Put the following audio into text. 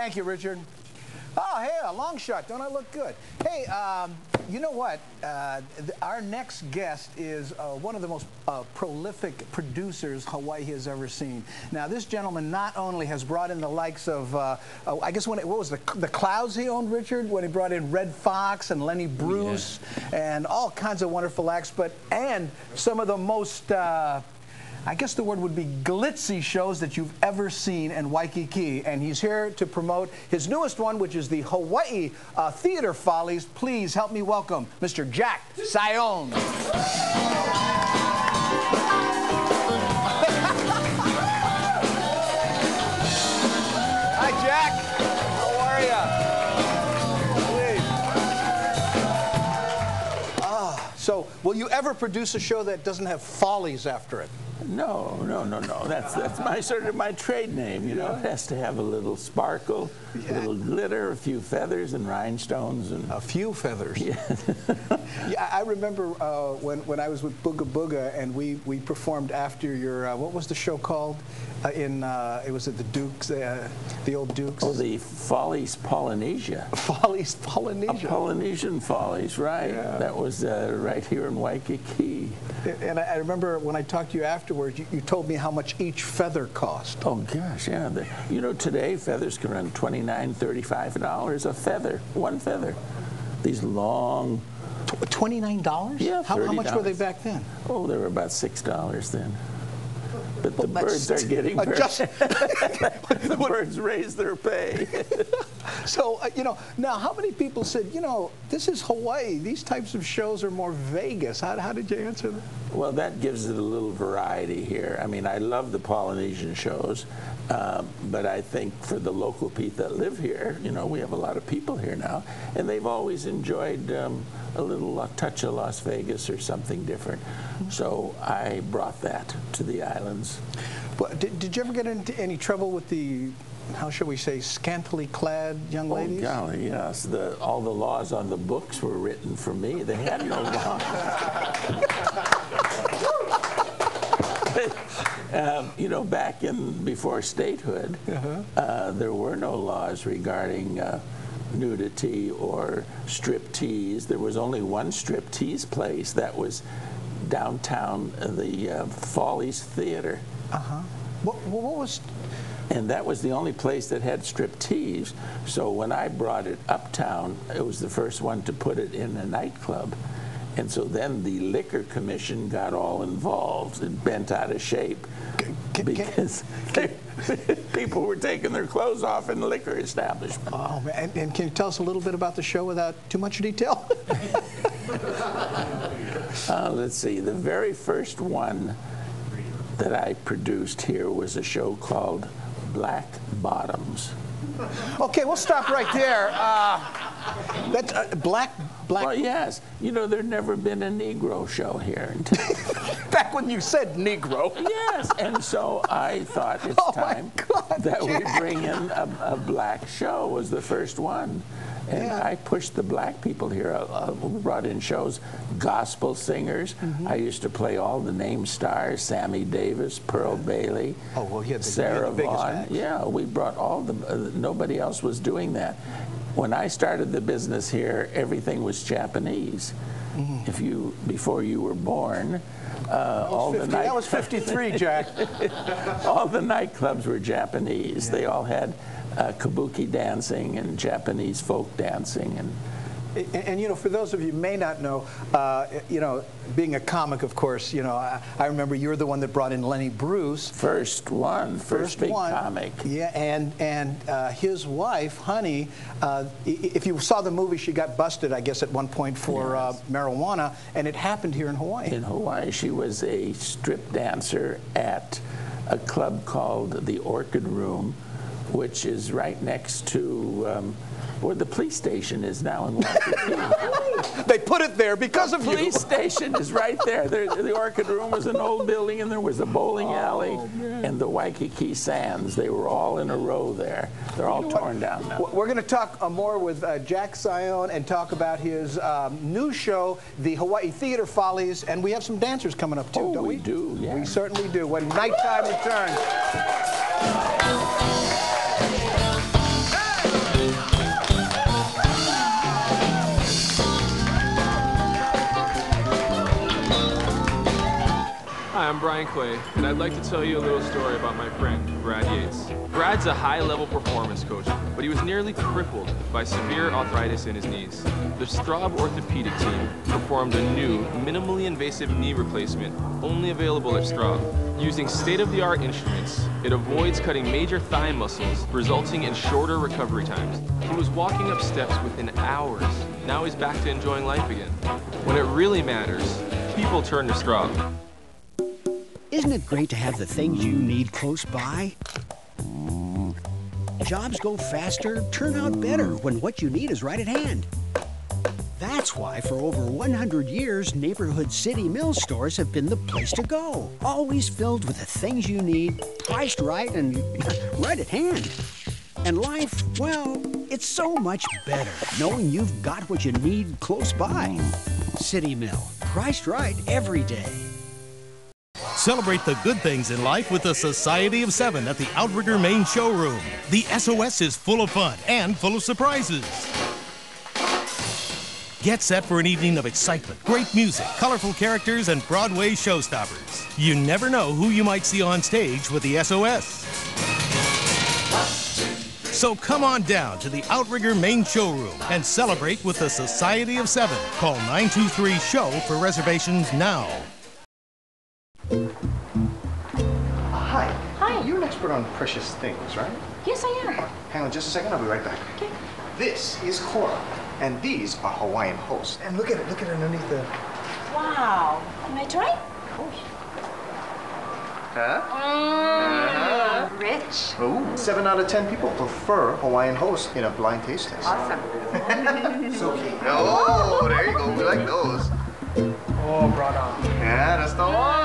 Thank you, Richard. Oh, hey, a long shot. Don't I look good? Hey, you know what? Our next guest is one of the most prolific producers Hawaii has ever seen. Now, this gentleman not only has brought in the likes of, I guess, what was the Clouds he owned, Richard? When he brought in Red Fox and Lenny Bruce and all kinds of wonderful acts, and some of the most... I guess the word would be glitzy shows that you've ever seen in Waikiki. And he's here to promote his newest one, which is the Hawaii Theater Follies. Please help me welcome Mr. Jack Sion. Hi, Jack. How are you? Please. So, will you ever produce a show that doesn't have follies after it? No. That's my trade name. You know, it has to have a little sparkle, a little glitter, a few feathers and rhinestones, and a few feathers. Yeah. Yeah, I remember when I was with Booga Booga and we performed after your what was the show called? It was at the Dukes, the old Dukes. Oh, the Follies Polynesia. Follies Polynesia. Polynesian Follies, right? Yeah. That was right here in Waikiki. And I remember when I talked to you afterwards, you told me how much each feather cost. Oh gosh, yeah. You know, today feathers can run $29, $35 a feather, one feather. These long. $29? Yeah. How much were they back then? Oh, they were about $6 then. But the birds are getting the birds raise their pay. So, you know, now how many people said, you know, this is Hawaii. These types of shows are more Vegas. How did you answer that? Well, that gives it a little variety here. I mean, I love the Polynesian shows, but I think for the local people that live here, you know, we have a lot of people here now, and they've always enjoyed a little touch of Las Vegas or something different. So I brought that to the islands. Well, did you ever get into any trouble with the, how shall we say, scantily clad young ladies? Oh, golly, yes. All the laws on the books were written for me. They had no laws. You know, back before statehood, there were no laws regarding nudity or striptease. There was only one striptease place. That was downtown, the Follies Theater. What was? And that was the only place that had striptease. So when I brought it uptown, it was the first one to put it in a nightclub. And so then the Liquor Commission got all involved and bent out of shape because people were taking their clothes off in the liquor establishment. Oh, man. And can you tell us a little bit about the show without too much detail? Let's see. The very first one that I produced here was a show called Black Bottoms. Okay, we'll stop right there. That's black. Well, yes. You know, there'd never been a Negro show here until back when you said Negro. Yes, and so I thought it's time that we bring in a black show. Was the first one. And I pushed the black people here. We brought in shows, gospel singers. I used to play all the name stars: Sammy Davis, Pearl Bailey, Sarah Vaughan. Yeah, we brought all the. Nobody else was doing that. When I started the business here, everything was Japanese. Before you were born, that was 53, Jack. All the nightclubs were Japanese. They all had kabuki dancing and Japanese folk dancing. And you know, for those of you who may not know, you know, being a comic, of course, you know, I remember you're the one that brought in Lenny Bruce. First big comic. Yeah, and his wife, Honey, if you saw the movie, she got busted, I guess, at one point for marijuana, and it happened here in Hawaii. In Hawaii, she was a strip dancer at a club called the Orchid Room, which is right next to where the police station is now in Waikiki. They put it there because of you. The police station is right there. The Orchid Room was an old building, and there was a bowling alley and the Waikiki Sands. They were all in a row there. They're all torn down now. We're going to talk more with Jack Sion and talk about his new show, the Hawaii Theater Follies, and we have some dancers coming up too, don't we? We do, yeah. We certainly do. When Nighttime returns. I'm Brian Clay, and I'd like to tell you a little story about my friend, Brad Yates. Brad's a high-level performance coach, but he was nearly crippled by severe arthritis in his knees. The Straub orthopedic team performed a new, minimally invasive knee replacement only available at Straub. Using state-of-the-art instruments, it avoids cutting major thigh muscles, resulting in shorter recovery times. He was walking up steps within hours. Now he's back to enjoying life again. When it really matters, people turn to Straub. Isn't it great to have the things you need close by? Jobs go faster, turn out better when what you need is right at hand. That's why for over 100 years, neighborhood City Mill stores have been the place to go. Always filled with the things you need, priced right and right at hand. And life, well, it's so much better knowing you've got what you need close by. City Mill, priced right every day. Celebrate the good things in life with the Society of Seven at the Outrigger main showroom. The SOS is full of fun and full of surprises. Get set for an evening of excitement, great music, colorful characters, and Broadway showstoppers. You never know who you might see on stage with the SOS. So come on down to the Outrigger main showroom and celebrate with the Society of Seven. Call 923-SHOW for reservations now. Hi. Hi. You're an expert on precious things, right? Yes, I am. Hang on just a second, I'll be right back. Okay. This is Cora, and these are Hawaiian hosts. And look at it underneath the... Wow. Can I try? Huh? Rich. Ooh. 7 out of 10 people prefer Hawaiian hosts in a blind taste test. Awesome. So cute. Oh, there you go. We like those. Oh, brought on. Yeah, that's the one.